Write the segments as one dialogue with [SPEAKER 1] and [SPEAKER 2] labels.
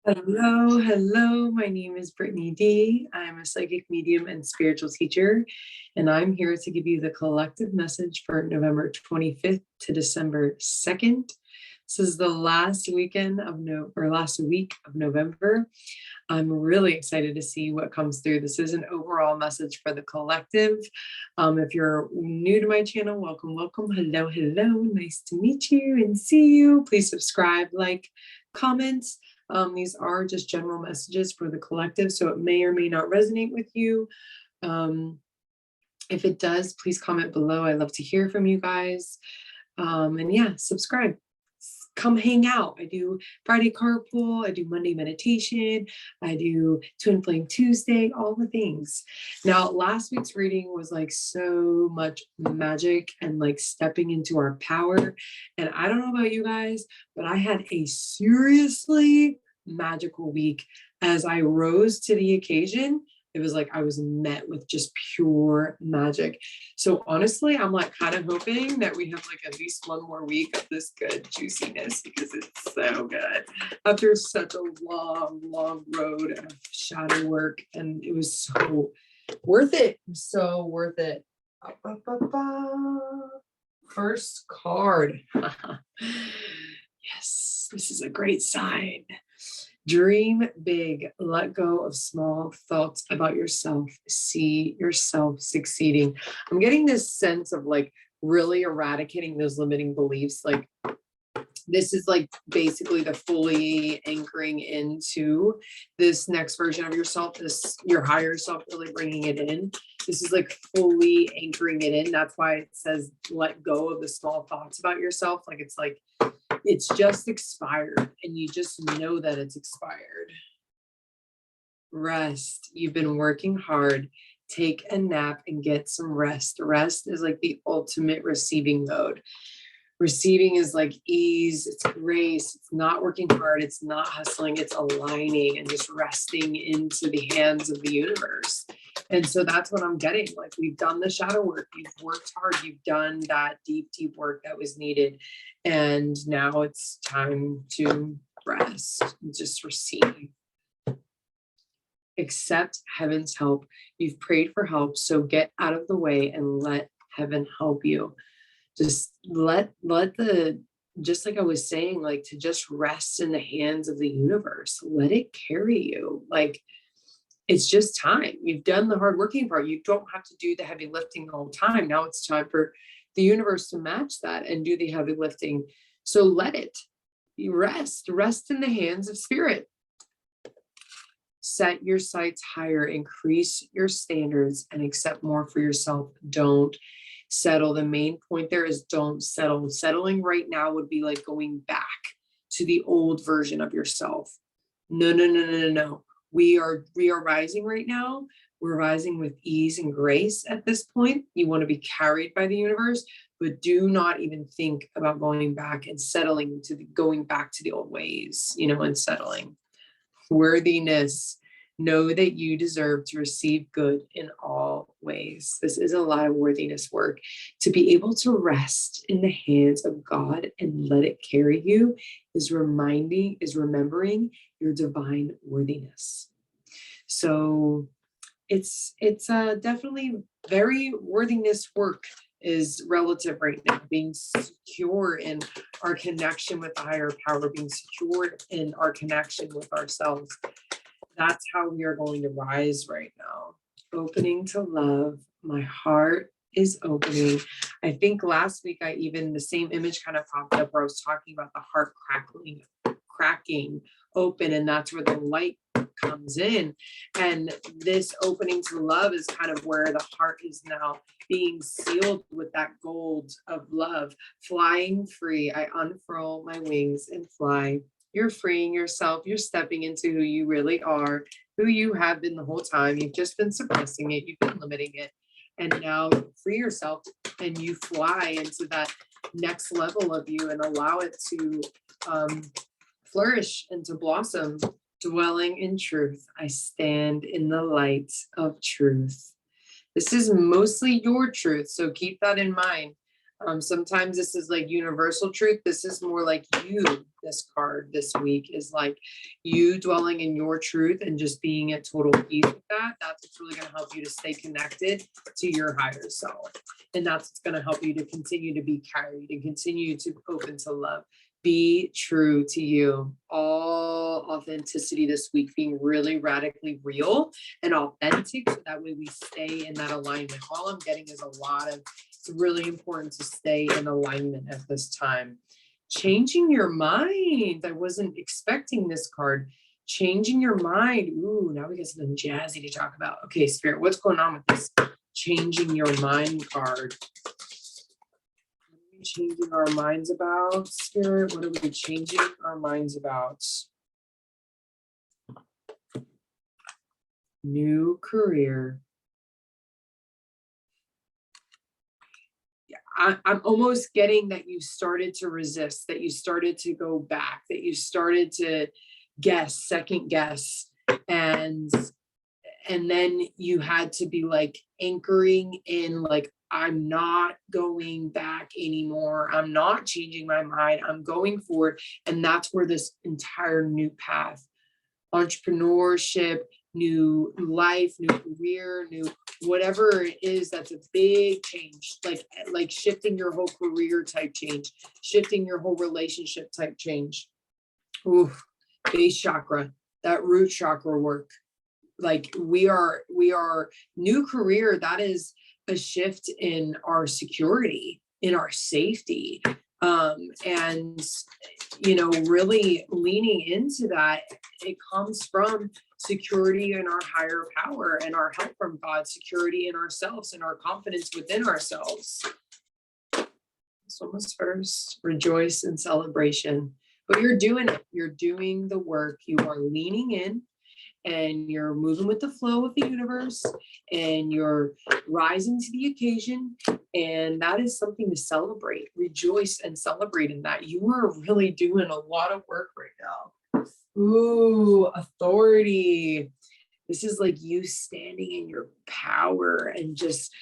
[SPEAKER 1] Hello, hello. My name is Brittany D. I'm a psychic medium and spiritual teacher, and I'm here to give you the collective message for November 25th to December 2nd. This is the last weekend of last week of November. I'm really excited to see what comes through. This is an overall message for the collective. If you're new to my channel, welcome, welcome. Hello, hello. Nice to meet you and see you. Please subscribe, like, comment. These are just general messages for the collective, so it may or may not resonate with you. If it does, please comment below. I love to hear from you guys. And yeah, subscribe. Come hang out. I do Friday carpool. I do Monday meditation. I do Twin Flame Tuesday, all the things. Now, last week's reading was like so much magic and like stepping into our power. And I don't know about you guys, but I had a seriously magical week as I rose to the occasion. It was like I was met with just pure magic. So honestly, I'm like kind of hoping that we have like at least one more week of this good juiciness because it's so good. After such a long, long road of shadow work, and it was so worth it. So worth it. First card. Yes, this is a great sign. Dream big, let go of small thoughts about yourself, see yourself succeeding. I'm getting this sense of like really eradicating those limiting beliefs. Like this is like basically the fully anchoring into this next version of yourself, this your higher self, really bringing it in. This is like fully anchoring it in. That's why it says let go of the small thoughts about yourself. Like it's just expired and you just know that it's expired. Rest. You've been working hard. Take a nap and get some rest. Rest is like the ultimate receiving mode. Receiving is like ease, it's grace, it's not working hard, it's not hustling, it's aligning and just resting into the hands of the universe. And so that's what I'm getting. Like we've done the shadow work, you've worked hard, you've done that deep, deep work that was needed. And now it's time to rest, just receive. Accept heaven's help. You've prayed for help, so get out of the way and let heaven help you. Just let just like I was saying, like to just rest in the hands of the universe, let it carry you. Like it's just time. You've done the hard working part. You don't have to do the heavy lifting the whole time. Now it's time for the universe to match that and do the heavy lifting. So let it. You rest in the hands of spirit. Set your sights higher, increase your standards, and accept more for yourself. Don't settle. The main point there is don't settle. Settling right now would be like going back to the old version of yourself. No. We are rising right now. We're rising with ease and grace at this point. You want to be carried by the universe, but do not even think about going back and settling to going back to the old ways, and settling. Worthiness. Know that you deserve to receive good in all ways. This is a lot of worthiness work. To be able to rest in the hands of God and let it carry you is remembering your divine worthiness. So it's definitely very worthiness work is relative right now, being secure in our connection with the higher power, being secure in our connection with ourselves. That's how we are going to rise right now. Opening to love. My heart is opening. I think last week the same image kind of popped up where I was talking about the heart cracking open, and that's where the light comes in. And this opening to love is kind of where the heart is now being sealed with that gold of love. Flying free. I unfurl my wings and fly. You're freeing yourself. You're stepping into who you really are, who you have been the whole time. You've just been suppressing it. You've been limiting it. And now you free yourself and you fly into that next level of you and allow it to flourish and to blossom. Dwelling in truth. I stand in the light of truth. This is mostly your truth, so keep that in mind. Sometimes this is like universal truth. This is more like you. This card this week is like you dwelling in your truth and just being at total peace with that. That's what's really going to help you to stay connected to your higher self. And that's what's going to help you to continue to be carried and continue to open to love. Be true to you. All authenticity this week, being really radically real and authentic. So that way we stay in that alignment. All I'm getting is it's really important to stay in alignment at this time. Changing your mind. I wasn't expecting this card. Changing your mind. Ooh, now we got something jazzy to talk about. Okay, Spirit, what's going on with this changing your mind card? What are we changing our minds about, Spirit? What are we changing our minds about? New career. I'm almost getting that you started to resist, that you started to go back, that you started to second guess, and then you had to be like anchoring in like, I'm not going back anymore. I'm not changing my mind. I'm going forward. And that's where this entire new path, entrepreneurship, new life, new career, new whatever it is, that's a big change, like shifting your whole career type change, shifting your whole relationship type change. Ooh, base chakra, that root chakra work. Like we are new career. That is a shift in our security, in our safety. And, really leaning into that, it comes from security in our higher power and our help from God, security in ourselves and our confidence within ourselves. This one was first, rejoice and celebration. But you're doing it. You're doing the work. You are leaning in and you're moving with the flow of the universe and you're rising to the occasion. And that is something to celebrate, rejoice and celebrate in that. You are really doing a lot of work right now. Ooh, authority. This is like you standing in your power and just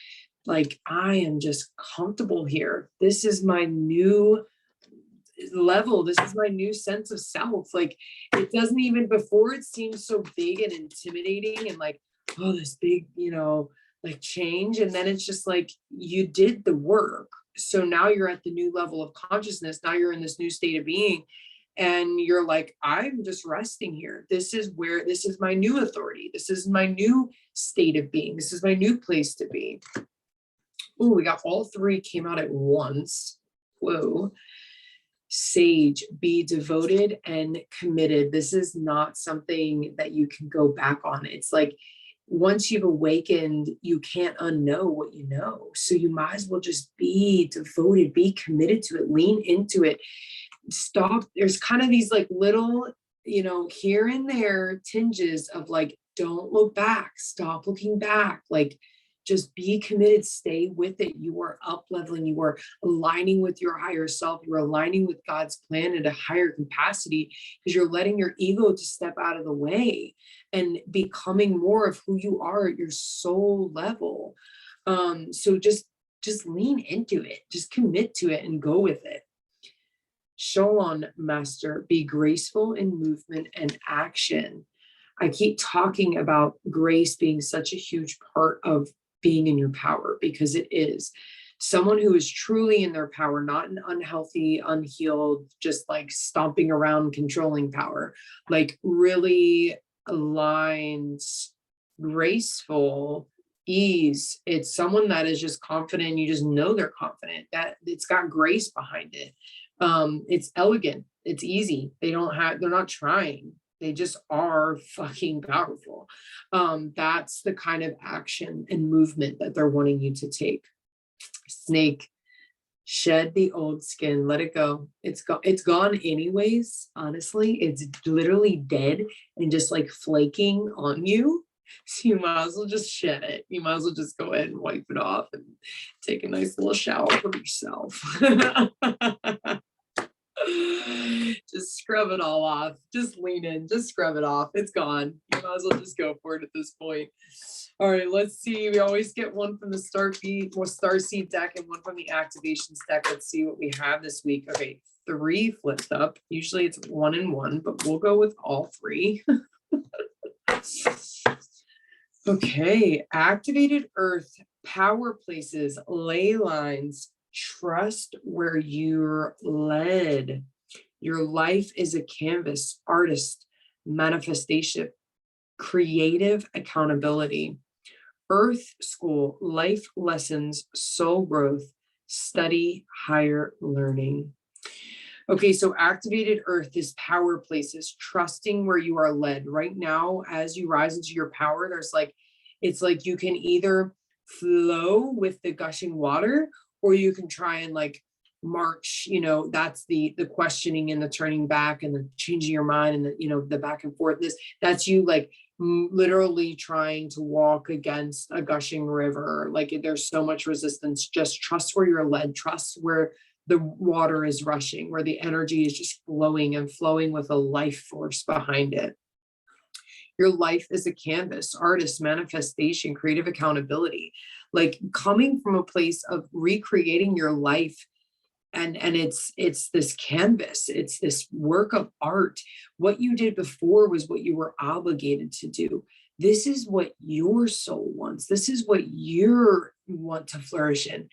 [SPEAKER 1] like, I am just comfortable here. This is my new level. This is my new sense of self. Like it doesn't even, before it seems so big and intimidating and like, oh, this big, like change. And then it's just like, you did the work. So now you're at the new level of consciousness. Now you're in this new state of being. And you're like, I'm just resting here. This is my new authority. This is my new state of being. This is my new place to be. Oh, we got all three came out at once. Whoa. Sage, be devoted and committed. This is not something that you can go back on. It's like, once you've awakened, you can't unknow what you know. So you might as well just be devoted, be committed to it, lean into it. Stop. There's kind of these like little, here and there tinges of like, don't look back, stop looking back. Like, just be committed, stay with it. You are up leveling, you are aligning with your higher self, you're aligning with God's plan at a higher capacity because you're letting your ego to step out of the way and becoming more of who you are at your soul level. So just lean into it, just commit to it and go with it. Shalom, Master, be graceful in movement and action. I keep talking about grace being such a huge part of being in your power, because it is. Someone who is truly in their power, not an unhealthy, unhealed, just like stomping around controlling power, like really aligned, graceful, ease. It's someone that is just confident. You just know they're confident, that it's got grace behind it. It's elegant, it's easy. They're not trying. They just are fucking powerful. That's the kind of action and movement that they're wanting you to take. Snake, shed the old skin, let it go. It's gone anyways. Honestly, it's literally dead and just like flaking on you. So you might as well just shed it. You might as well just go ahead and wipe it off and take a nice little shower for yourself. Just scrub it all off. Just lean in, just scrub it off. It's gone. You might as well just go for it at this point. All right, let's see. We always get one from the Starseed deck and one from the activations deck. Let's see what we have this week. Okay, 3 flipped up. Usually it's 1 and 1, but we'll go with all 3. Okay, activated earth, power places, ley lines, trust where you're led. Your life is a canvas, artist, manifestation, creative accountability, earth school, life lessons, soul growth, study, higher learning. Okay, so activated earth is power places, trusting where you are led. Right now, as you rise into your power, it's like you can either flow with the gushing water, or you can try and like march, that's the questioning and the turning back and the changing your mind and the back and forth. That's you like literally trying to walk against a gushing river. Like there's so much resistance. Just trust where you're led, trust where the water is rushing, where the energy is just flowing and flowing with a life force behind it. Your life is a canvas, artist, manifestation, creative accountability, like coming from a place of recreating your life. And it's this canvas, it's this work of art. What you did before was what you were obligated to do. This is what your soul wants. This is what you want to flourish in.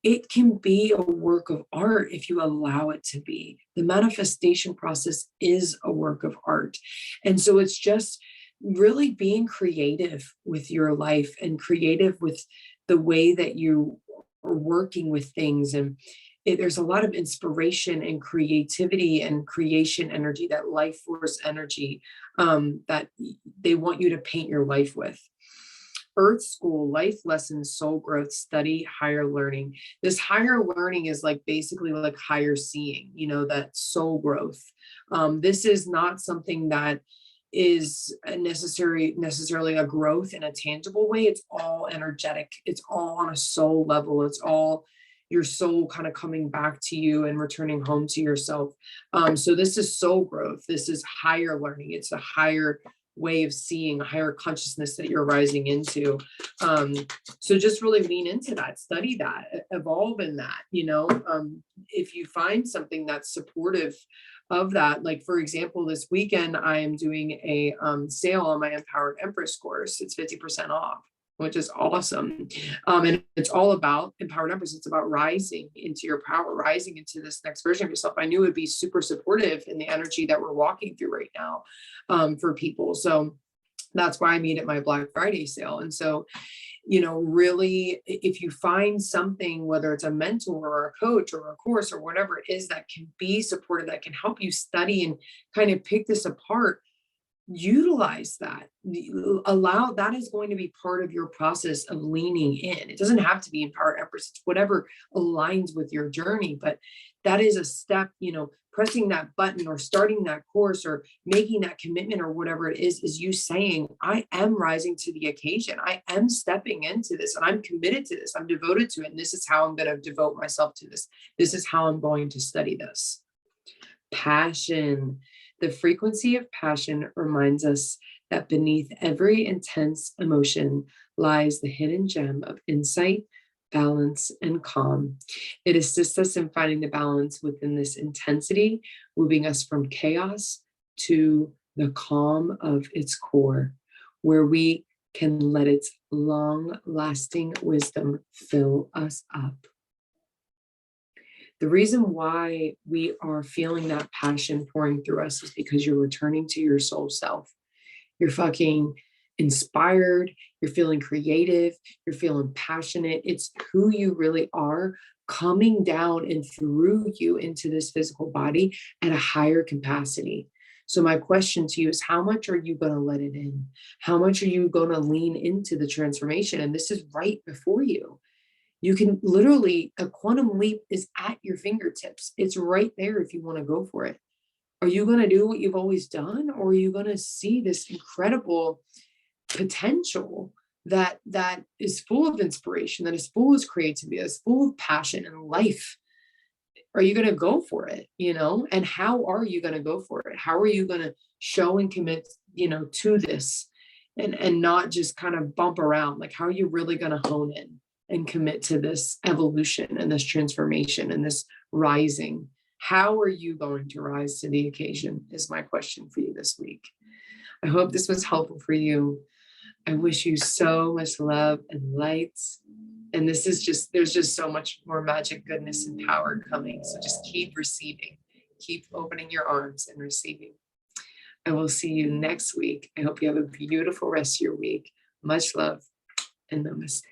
[SPEAKER 1] It can be a work of art if you allow it to be. The manifestation process is a work of art. And so it's just really being creative with your life and creative with the way that you are working with things. And there's a lot of inspiration and creativity and creation energy, that life force energy that they want you to paint your life with. Earth school, life lessons, soul growth, study, higher learning. This higher learning is like basically like higher seeing, that soul growth. This is not something that is necessarily a growth in a tangible way. It's all energetic. It's all on a soul level. It's all your soul kind of coming back to you and returning home to yourself. So this is soul growth. This is higher learning. It's a higher way of seeing, a higher consciousness that you're rising into. So just really lean into that, study that, evolve in that, if you find something that's supportive of that. Like for example, this weekend, I am doing a sale on my Empowered Empress course. It's 50% off, which is awesome. And it's all about Empowered Empress. It's about rising into your power, rising into this next version of yourself. I knew it would be super supportive in the energy that we're walking through right now for people. So that's why I made it my Black Friday sale. And so, really, if you find something, whether it's a mentor or a coach or a course or whatever it is that can be supportive, that can help you study and kind of pick this apart, utilize that. Allow that is going to be part of your process of leaning in. It doesn't have to be Empowered Empress. It's whatever aligns with your journey, but that is a step, pressing that button or starting that course or making that commitment or whatever it is you saying, I am rising to the occasion. I am stepping into this and I'm committed to this. I'm devoted to it. And this is how I'm going to devote myself to this. This is how I'm going to study this. Passion. The frequency of passion reminds us that beneath every intense emotion lies the hidden gem of insight, balance, and calm. It assists us in finding the balance within this intensity, moving us from chaos to the calm of its core, where we can let its long-lasting wisdom fill us up. The reason why we are feeling that passion pouring through us is because you're returning to your soul self. You're fucking inspired, you're feeling creative, you're feeling passionate. It's who you really are coming down and through you into this physical body at a higher capacity. So my question to you is, how much are you going to let it in? How much are you going to lean into the transformation? And this is right before you. You can literally, a quantum leap is at your fingertips. It's right there if you want to go for it. Are you going to do what you've always done? Or are you going to see this incredible potential that is full of inspiration, that is full of creativity, that is full of passion and life? are you going to go for it? And how are you going to go for it? How are you going to show and commit, to this, and not just kind of bump around? Like, how are you really going to hone in and commit to this evolution and this transformation and this rising? How are you going to rise to the occasion is my question for you this week. I hope this was helpful for you. I wish you so much love and light. And there's just so much more magic, goodness, and power coming. So just keep receiving, keep opening your arms and receiving. I will see you next week. I hope you have a beautiful rest of your week. Much love and namaste.